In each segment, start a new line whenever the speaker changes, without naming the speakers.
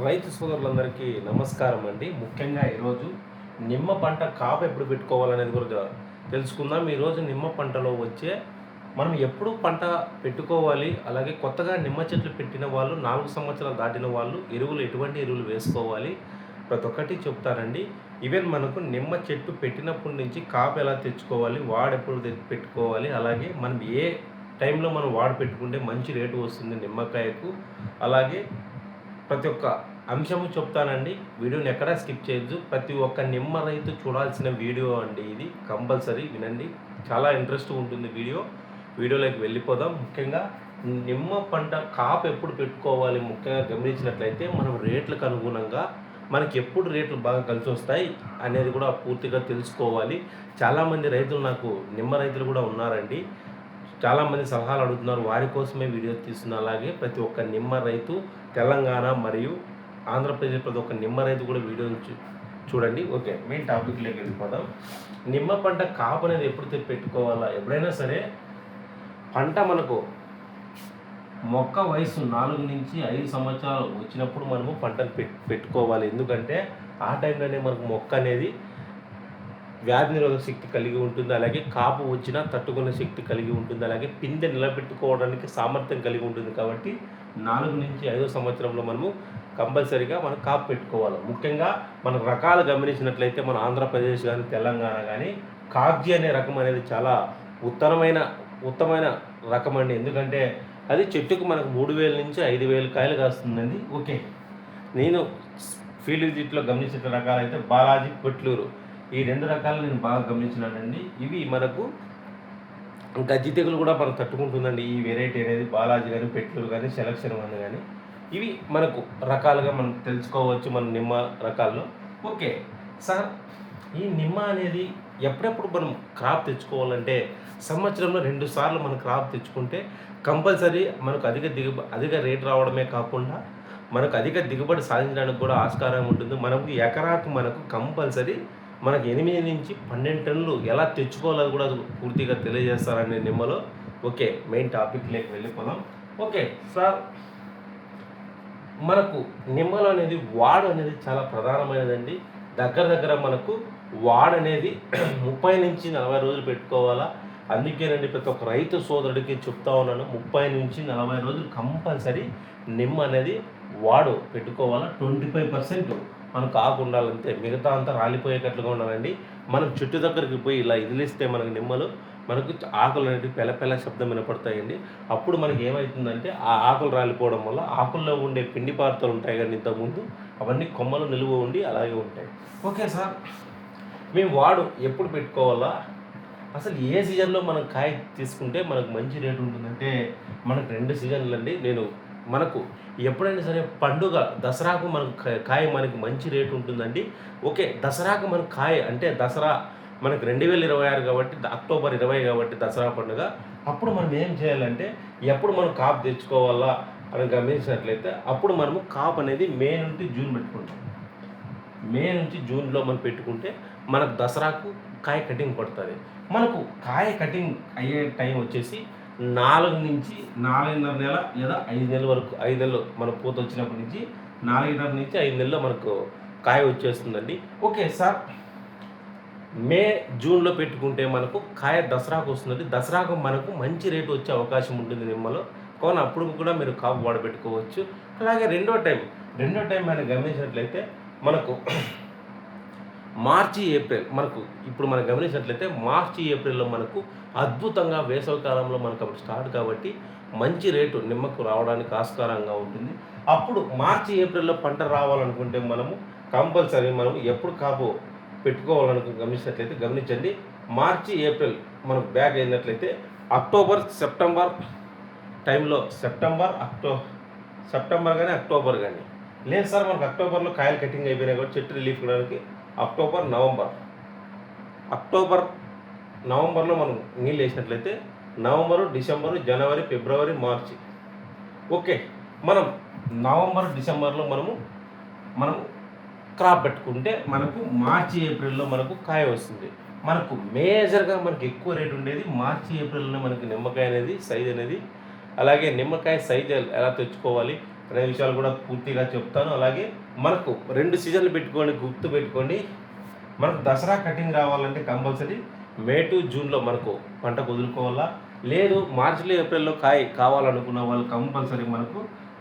రైతు సోదరులందరికీ నమస్కారం అండి. ముఖ్యంగా ఈరోజు నిమ్మ పంట కాపు ఎప్పుడు పెట్టుకోవాలనేది కూడా తెలుసుకుందాం. ఈరోజు నిమ్మ పంటలో వచ్చే మనం ఎప్పుడు పంట పెట్టుకోవాలి, అలాగే కొత్తగా నిమ్మ చెట్లు పెట్టిన వాళ్ళు 4 సంవత్సరాలు దాటిన వాళ్ళు ఎటువంటి ఎరువులు వేసుకోవాలి, ప్రతి ఒక్కటి చెప్తానండి. ఈవెన్ మనకు నిమ్మ చెట్టు పెట్టినప్పటి నుంచి కాపు ఎలా తెచ్చుకోవాలి, వాడెప్పుడు పెట్టుకోవాలి, అలాగే మనం ఏ టైంలో మనం వాడు పెట్టుకుంటే మంచి రేటు వస్తుంది నిమ్మకాయకు, అలాగే ప్రతి ఒక్క అంశము చెప్తానండి. వీడియోని ఎక్కడా స్కిప్ చేయొద్దు. ప్రతి ఒక్క నిమ్మ రైతు చూడాల్సిన వీడియో అండి ఇది. కంపల్సరీ వినండి, చాలా ఇంట్రెస్ట్ ఉంటుంది వీడియోలోకి వెళ్ళిపోదాం. ముఖ్యంగా నిమ్మ పంట కాపు ఎప్పుడు పెట్టుకోవాలి ముఖ్యంగా గమనించినట్లయితే మనం రేట్లకు అనుగుణంగా మనకి ఎప్పుడు రేట్లు బాగా కలిసి వస్తాయి అనేది కూడా పూర్తిగా తెలుసుకోవాలి. చాలామంది రైతులు నాకు నిమ్మ రైతులు కూడా ఉన్నారండి, చాలామంది సలహాలు అడుగుతున్నారు, వారి కోసమే వీడియో తీస్తున్నా. అలాగే ప్రతి ఒక్క నిమ్మ రైతు తెలంగాణ మరియు ఆంధ్రప్రదేశ్ ప్రతి ఒక్క నిమ్మ రైతు కూడా వీడియో చూడండి. ఓకే, మెయిన్ టాపిక్లోకి వెళ్ళిపోదాం. నిమ్మ పంట కాపు అనేది ఎప్పుడు పెట్టుకోవాలా? ఎప్పుడైనా సరే పంట మనకు మొక్క వయసు 4 నుంచి 5 సంవత్సరాలు వచ్చినప్పుడు మనము పంటను పెట్టుకోవాలి. ఎందుకంటే ఆ టైంలోనే మనకు మొక్క అనేది వ్యాధి నిరోధక శక్తి కలిగి ఉంటుంది, అలాగే కాపు వచ్చినా తట్టుకునే శక్తి కలిగి ఉంటుంది, అలాగే పిందె నిలబెట్టుకోవడానికి సామర్థ్యం కలిగి ఉంటుంది. కాబట్టి 4 నుంచి 5 సంవత్సరంలో మనము కంపల్సరీగా మనం కాపు పెట్టుకోవాలి. ముఖ్యంగా మన రకాలు గమనించినట్లయితే మన ఆంధ్రప్రదేశ్ కానీ తెలంగాణ కానీ కాగ్జీ అనే రకం అనేది చాలా ఉత్తమైన రకం అండి. ఎందుకంటే అది చెట్టుకు మనకు 3000 నుంచి 5000 కాయలు కాస్తుందండి. ఓకే, నేను ఫీల్డ్ విజిట్లో గమనించిన రకాలైతే బాలాజీ, కొట్లూరు, ఈ 2 రకాలు నేను బాగా గమనించినానండి. ఇవి మనకు గజ్జి తెగులు కూడా మనం తట్టుకుంటుందండి. ఈ వెరైటీ అనేది బాలాజీ కానీ, పెట్లూరు కానీ, సెలక్షన్ వన్ కానీ, ఇవి మనకు రకాలుగా మనం తెలుసుకోవచ్చు మన నిమ్మ రకాల్లో. ఓకే సార్, ఈ నిమ్మ అనేది ఎప్పుడెప్పుడు మనం క్రాప్ తెచ్చుకోవాలంటే సంవత్సరంలో 2 సార్లు మనం క్రాప్ తెచ్చుకుంటే కంపల్సరీ మనకు అధిక రేట్ రావడమే కాకుండా మనకు అధిక దిగుబడి సాధించడానికి కూడా ఆస్కారం ఉంటుంది. మనకు ఎకరాకు మనకు కంపల్సరీ మనకు 8 నుంచి 12 టన్నులు ఎలా తెచ్చుకోవాలో కూడా పూర్తిగా తెలియజేస్తారండి నిమ్మలో. ఓకే, మెయిన్ టాపిక్లోకి వెళ్ళిపోదాం. ఓకే సార్, మనకు నిమ్మలో అనేది వాడు అనేది చాలా ప్రధానమైనదండి. దగ్గర మనకు వాడు అనేది 30 నుంచి 40 రోజులు పెట్టుకోవాలా. అందుకేనండి ప్రతి ఒక్క రైతు సోదరుడికి చెప్తా ఉన్నాను, 30 నుంచి 40 రోజులు కంపల్సరీ నిమ్మ అనేది వాడు పెట్టుకోవాలా. 25% మనకు ఆకు ఉండాలంతే, మిగతా అంతా రాలిపోయేటట్లుగా ఉండాలండి. మనం చెట్టు దగ్గరికి పోయి ఇలా ఇదిలిస్తే మనకు నిమ్మలు మనకు ఆకులు అనేవి పెల శబ్దం వినపడతాయండి. అప్పుడు మనకి ఏమవుతుందంటే ఆ ఆకులు రాలిపోవడం వల్ల ఆకుల్లో ఉండే పిండి పారుతలు ఉంటాయి కానీ ఇంతకుముందు అవన్నీ కొమ్మలు నిలువ ఉండి అలాగే ఉంటాయి. ఓకే సార్, మేము వాడు ఎప్పుడు పెట్టుకోవాలా, అసలు ఏ సీజన్లో మనం కాయ తీసుకుంటే మనకు మంచి రేటు ఉంటుందంటే మనకు 2 సీజన్లు అండి. మనకు ఎప్పుడైనా సరే పండుగ దసరాకు మనకు కాయ మనకి మంచి రేటు ఉంటుందండి. ఓకే, దసరాకు మనకు కాయ అంటే దసరా మనకు 2026 కాబట్టి అక్టోబర్ 20 కాబట్టి దసరా పండుగ. అప్పుడు మనం ఏం చేయాలంటే ఎప్పుడు మనం కాపు తెచ్చుకోవాలా అని గమనించినట్లయితే అప్పుడు మనము కాపు అనేది మే నుండి జూన్ పెట్టుకుంటాం. మే నుంచి జూన్లో మనం పెట్టుకుంటే మనకు దసరాకు కాయ కటింగ్ పడుతుంది. మనకు కాయ కటింగ్ అయ్యే టైం వచ్చేసి 4 నుంచి 4.5 నెల లేదా 5 నెలల వరకు. 5 నెలలు మన పూత వచ్చినప్పటి నుంచి 4.5 నుంచి 5 నెలల్లో మనకు కాయ వచ్చేస్తుందండి. ఓకే సార్, మే జూన్లో పెట్టుకుంటే మనకు కాయ దసరాకు వస్తుంది. దసరాకు మనకు మంచి రేటు వచ్చే అవకాశం ఉంటుంది నిమ్మలో. కావున అప్పుడు కూడా మీరు కాపు వాడబెట్టుకోవచ్చు. అలాగే రెండో టైం మనం గమనించినట్లయితే మనకు మార్చి ఏప్రిల్, మనకు ఇప్పుడు మనం గమనించినట్లయితే మార్చి ఏప్రిల్లో మనకు అద్భుతంగా వేసవికాలంలో మనకు అప్పుడు స్టార్ట్ కాబట్టి మంచి రేటు నిమ్మకు రావడానికి ఆస్కారంగా ఉంటుంది. అప్పుడు మార్చి ఏప్రిల్లో పంట రావాలనుకుంటే మనము కంపల్సరీ మనం ఎప్పుడు కాపు గమనించండి. మార్చి ఏప్రిల్ మనకు బ్యాక్ అయినట్లయితే అక్టోబర్ సెప్టెంబర్ టైంలో సెప్టెంబర్ కానీ అక్టోబర్ కానీ లేదు సార్, మనకు అక్టోబర్లో కాయలు కటింగ్ అయిపోయినాయి కాబట్టి చెట్టు రిలీఫ్ ఇవ్వడానికి అక్టోబర్ నవంబర్లో మనం నీళ్ళు వేసినట్లయితే నవంబరు, డిసెంబరు, జనవరి, ఫిబ్రవరి, మార్చి. ఓకే, మనం నవంబర్, డిసెంబర్లో మనం క్రాప్ పెట్టుకుంటే మనకు మార్చి ఏప్రిల్లో మనకు కాయ వస్తుంది. మనకు మేజర్గా మనకు ఎక్కువ రేటు ఉండేది మార్చి ఏప్రిల్లోనే మనకి నిమ్మకాయ అనేది సైజ్ అనేది. అలాగే నిమ్మకాయ సైజ్ ఎలా తెచ్చుకోవాలి, అనే విషయాలు కూడా పూర్తిగా చెప్తాను. అలాగే మనకు 2 సీజన్లు గుర్తు పెట్టుకోండి. మనకు దసరా కటింగ్ రావాలంటే కంపల్సరీ మే టు జూన్లో మనకు పంట వదులుకోవాలా. లేదు మార్చిలో ఏప్రిల్లో కాయ కావాలనుకున్న వాళ్ళు కంపల్సరీ మనకు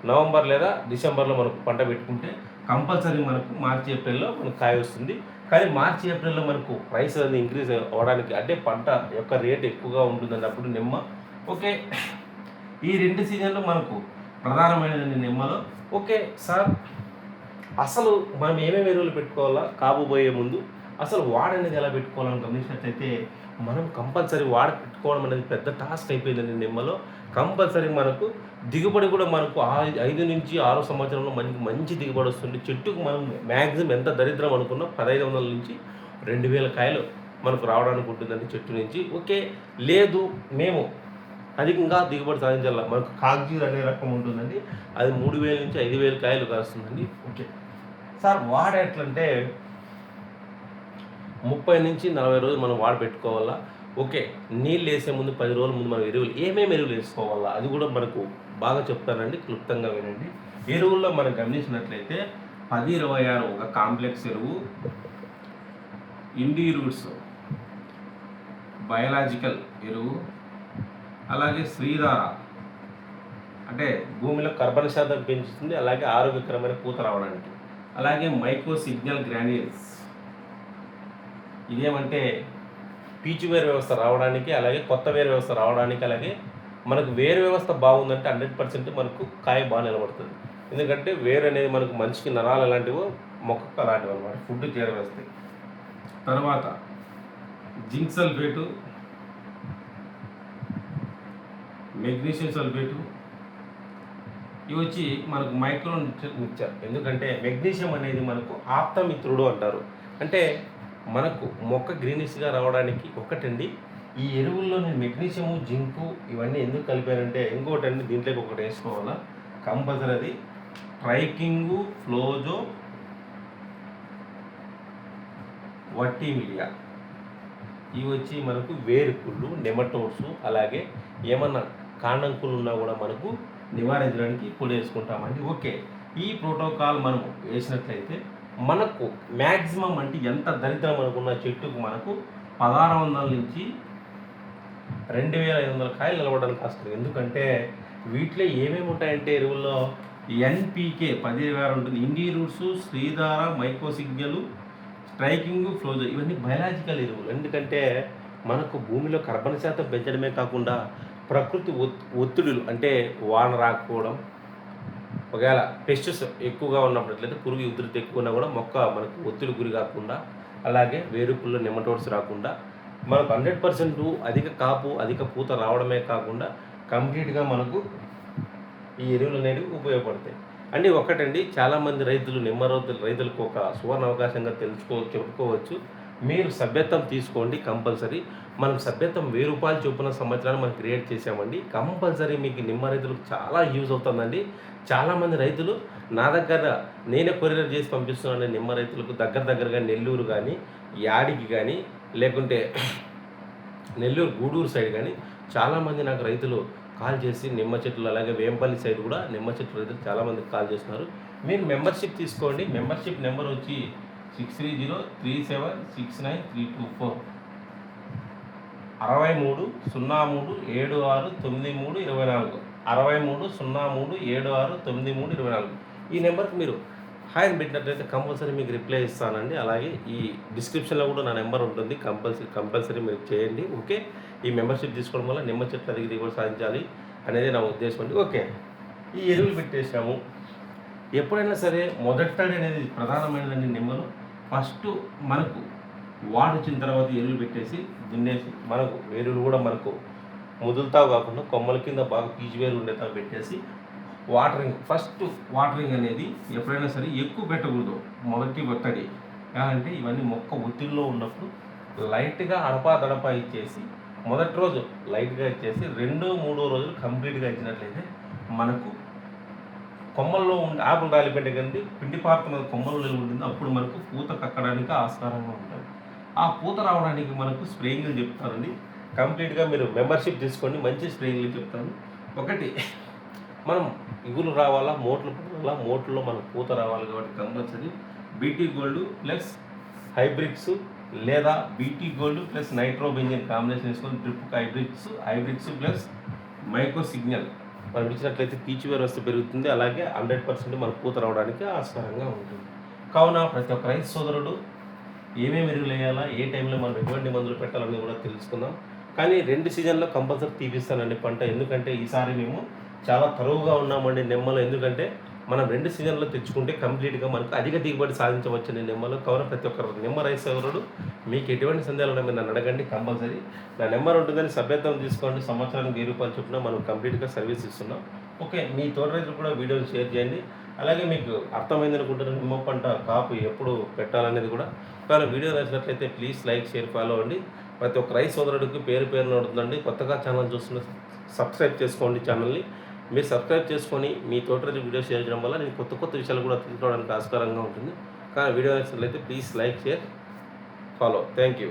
నవంబర్ లేదా డిసెంబర్లో మనకు పంట పెట్టుకుంటే కంపల్సరీ మనకు మార్చి ఏప్రిల్లో మనకు కాయ వస్తుంది. కానీ మార్చి ఏప్రిల్లో మనకు ప్రైస్ అనేది ఇంక్రీజ్ అవ్వడానికి అంటే పంట యొక్క రేట్ ఎక్కువగా ఉంటుందన్నప్పుడు నిమ్మ ఓకే. ఈ 2 సీజన్లు మనకు ప్రధానమైనది నిమ్మలో. ఓకే సార్, అసలు మనం ఏమేమి ఎరువులు పెట్టుకోవాలా కాబోయే ముందు అసలు వాడనేది ఎలా పెట్టుకోవాలని గమనించినట్లయితే మనం కంపల్సరీ పెట్టుకోవడం అనేది పెద్ద టాస్క్ అయిపోయిందండి నిమ్మలో. కంపల్సరీ మనకు దిగుబడి కూడా మనకు 5 నుంచి 6 సంవత్సరంలో మనకి మంచి దిగుబడి వస్తుంది. చెట్టుకు మనం మ్యాక్సిమం ఎంత దరిద్రం అనుకున్నా 1500 నుంచి 2000 కాయలు మనకు రావడానికి ఉంటుందండి చెట్టు నుంచి. ఓకే, లేదు మేము అధికంగా దిగుబడి సాధించాల మనకు కాగ్జీర్ అనే రకం ఉంటుందండి, అది 3000 నుంచి 5000 కాయలు కాస్తుందండి. ఓకే సార్, ఎట్లంటే 30 నుంచి 40 రోజులు మనం పెట్టుకోవాలా. ఓకే, నీళ్ళు వేసే ముందు 10 రోజుల ముందు మనం ఏమేమి ఎరువులు వేసుకోవాలా అది కూడా మనకు బాగా చెప్తానండి, క్లుప్తంగా వినండి. ఎరువుల్లో మనం గమనించినట్లయితే 10-26 ఒక కాంప్లెక్స్ ఎరువు, ఇండి రూట్స్ బయలాజికల్ ఎరువు, అలాగే శ్రీధార అంటే భూమిలో కర్బన శాతం పెంచుతుంది, అలాగే ఆరోగ్యకరమైన పూత రావడానికి, అలాగే మైక్రో సిగ్నల్ గ్రాన్యూల్స్ ఇదేమంటే పీచు వేరు వ్యవస్థ రావడానికి, అలాగే కొత్త వేరు వ్యవస్థ రావడానికి, అలాగే మనకు వేరు వ్యవస్థ బాగుందంటే 100% మనకు కాయ బాగా నిలబడుతుంది. ఎందుకంటే వేరు అనేది మనకు మనిషికి నరాలు ఎలాంటివో మొక్కకు అలాంటివి అనమాట, ఫుడ్ చేరవేస్తాయి. తర్వాత జింక్ సల్ఫేటు, మెగ్నీషియం సల్ఫేటు ఇవి వచ్చి మనకు మైక్రో మిక్చర్. ఎందుకంటే మెగ్నీషియం అనేది మనకు ఆప్తమిత్రుడు అంటారు. అంటే మనకు మొక్క గ్రీనిష్గా రావడానికి ఒకటండి. ఈ ఎరువుల్లో నేను మెగ్నీషియము, జింకు ఇవన్నీ ఎందుకు కలిపానంటే ఇంకోటండి, దీంట్లోకి ఒకటి వేసుకోవాలా కంపల్సరీ, అది ట్రైకింగు ఫ్లోజో వర్టిమిలియా. ఇవి వచ్చి మనకు వేరుకుళ్ళు, నెమటోడ్స్, అలాగే ఏమన్నా కాండంకులు ఉన్నా కూడా మనకు నివారించడానికి పొడి వేసుకుంటామండి. ఓకే, ఈ ప్రోటోకాల్ మనము వేసినట్లయితే మనకు మ్యాక్సిమం అంటే ఎంత దరిద్రం అనుకున్న చెట్టుకు మనకు 1600 నుంచి 2500 కాయలు నిలబడడానికి వస్తుంది. ఎందుకంటే వీటిలో ఏమేమి ఉంటాయంటే ఎరువుల్లో ఎన్పీకే 10,000 ఉంటుంది, ఇండి రూట్స్, శ్రీధార, మైక్రోసిగ్నల్, స్ట్రైకింగ్, ఫ్లోజో ఇవన్నీ బయలాజికల్ ఎరువులు. ఎందుకంటే మనకు భూమిలో కర్బన శాతం పెంచడమే కాకుండా ప్రకృతి ఒత్తిడులు అంటే వాన రాకపోవడం, ఒకవేళ పెస్టిస్ ఎక్కువగా ఉన్నట్లయితే పురుగు ఉధృతి ఎక్కువ ఉన్నా కూడా మొక్క మనకు ఒత్తిడి గురి కాకుండా, అలాగే వేరుకుల్లో నెమటోడ్స్ రాకుండా మనకు 100% అధిక కాపు, అధిక పూత రావడమే కాకుండా కంప్లీట్గా మనకు ఈ ఎరువులు అనేవి ఉపయోగపడతాయి అండి. ఒకటండి, చాలామంది రైతులు రైతులకు ఒక సువర్ణ అవకాశంగా చెప్పుకోవచ్చు. మీరు సభ్యత్వం తీసుకోండి కంపల్సరీ. మనం సభ్యత్వం ₹1000 చొప్పున సంవత్సరాన్ని మనం క్రియేట్ చేసామండి. కంపల్సరీ మీకు నిమ్మ రైతులకు చాలా యూజ్ అవుతుందండి. చాలామంది రైతులు నా దగ్గర నేనే కొరియర్ చేసి పంపిస్తున్నాను నిమ్మ రైతులకు. దగ్గరగా నెల్లూరు కానీ, యాడికి కానీ, లేకుంటే నెల్లూరు గూడూరు సైడ్ కానీ చాలామంది నాకు రైతులు కాల్ చేసి నిమ్మ చెట్లు, అలాగే వేంపల్లి సైడ్ కూడా నిమ్మ చెట్లు రైతులు చాలామందికి కాల్ చేస్తున్నారు. మీరు మెంబర్షిప్ తీసుకోండి. మెంబర్షిప్ నెంబర్ వచ్చి 6303769324 6303769324 6303769324 ఈ నెంబర్కి మీరు హాయ్ అని పెట్టినట్లయితే కంపల్సరీ మీకు రిప్లై ఇస్తానండి. అలాగే ఈ డిస్క్రిప్షన్లో కూడా నా నెంబర్ ఉంటుంది, కంపల్సరీ మీరు చేయండి. ఓకే, ఈ మెంబర్షిప్ తీసుకోవడం వల్ల నిమ్మ చెట్ల దగ్గర కూడా సాధించాలి అనేది నా ఉద్దేశం అండి. ఓకే, ఈ ఎరువులు పెట్టేసాము. ఎప్పుడైనా సరే మొదటి అనేది ప్రధానమైనదండి నిమ్మలో. ఫస్ట్ మనకు వాడిచిన తర్వాత ఎరువులు పెట్టేసి దున్నేసి మనకు వేరులు కూడా మనకు ముదులుతావు కాకుండా కొమ్మల కింద బాగా పీచు వేరు ఉండేతా పెట్టేసి ఫస్ట్ వాటరింగ్ అనేది ఎప్పుడైనా సరే ఎక్కువ పెట్టకూడదు. మొదటి ఒత్తిడి అంటే ఇవన్నీ మొక్క ఒత్తిడిలో ఉన్నప్పుడు లైట్గా అడపా ఇచ్చేసి మొదటి రోజు లైట్గా ఇచ్చేసి 2-3 రోజులు కంప్లీట్గా ఇచ్చినట్లయితే మనకు కొమ్మల్లో ఆకులు రాలిపెట్టే కంటే పిండి పారుతున్న కొమ్మల్లో ఉంటుంది. అప్పుడు మనకు పూత కక్కడానికి ఆస్కారంగా ఉంటుంది. ఆ పూత రావడానికి మనకు స్ప్రేయింగ్లు చెప్తారండి. కంప్లీట్గా మీరు మెంబర్షిప్ తీసుకోండి, మంచి స్ప్రేయింగ్లు చెప్తాను. ఒకటి మనం ఇగులు రావాలా, మోట్లు పడాలా, మోట్లో మనకు పూత రావాలి కాబట్టి compulsory BT gold plus hybrids లేదా BT gold plus nitrobenzene combination వేసుకొని drip hybrids plus micro signal మనం ఇచ్చినట్లయితే పీచు వ్యవస్థ పెరుగుతుంది. అలాగే 100% మన పూత రావడానికి ఆస్కారంగా ఉంటుంది. కావున ప్రతి ఒక్క రైతు సోదరుడు ఏమేమి ఎరువులు వేయాలా, ఏ టైంలో మనం ఎటువంటి మందులు పెట్టాలని కూడా తెలుసుకుందాం. కానీ 2 సీజన్లో కంపల్సరీ తీపిస్తానండి పంట. ఎందుకంటే ఈసారి మేము చాలా తరువుగా ఉన్నామండి నిమ్మలు. ఎందుకంటే మనం 2 సీజన్లో తెచ్చుకుంటే కంప్లీట్గా మనకు అధిక దిగుబడి సాధించవచ్చండి నిమ్మలు. కావున ప్రతి ఒక్కరు నిమ్మ రైతు సోదరుడు మీకు ఎటువంటి సందేహాలు ఉన్నాయి నన్ను అడగండి. కంపల్సరీ నా నెంబర్ ఉంటుందని సభ్యత్వం తీసుకోండి. సంవత్సరానికి 1000 రూపాయలు చొప్పున మనం కంప్లీట్గా సర్వీస్ ఇస్తున్నాం. ఓకే, మీ తోట రైతులు కూడా వీడియోలు షేర్ చేయండి. అలాగే మీకు అర్థమైంది అనుకుంటున్న నిమ్మ పంట కాపు ఎప్పుడు పెట్టాలనేది కూడా. కానీ వీడియో నచ్చినట్లయితే ప్లీజ్ లైక్, షేర్, ఫాలో అవ్వండి. ప్రతి ఒక్క రైతు సోదరుడికి పేరు పేరున ఉంటుందండి. కొత్తగా ఛానల్ చూస్తున్న సబ్స్క్రైబ్ చేసుకోండి ఛానల్ని. మీరు సబ్స్క్రైబ్ చేసుకొని మీ తోట రైతు వీడియో షేర్ చేయడం వల్ల నేను కొత్త విషయాలు కూడా తెలుసుకోవడానికి ఆస్కారంగా ఉంటుంది. కానీ వీడియో నచ్చినట్లయితే please like, share, follow. Thank you.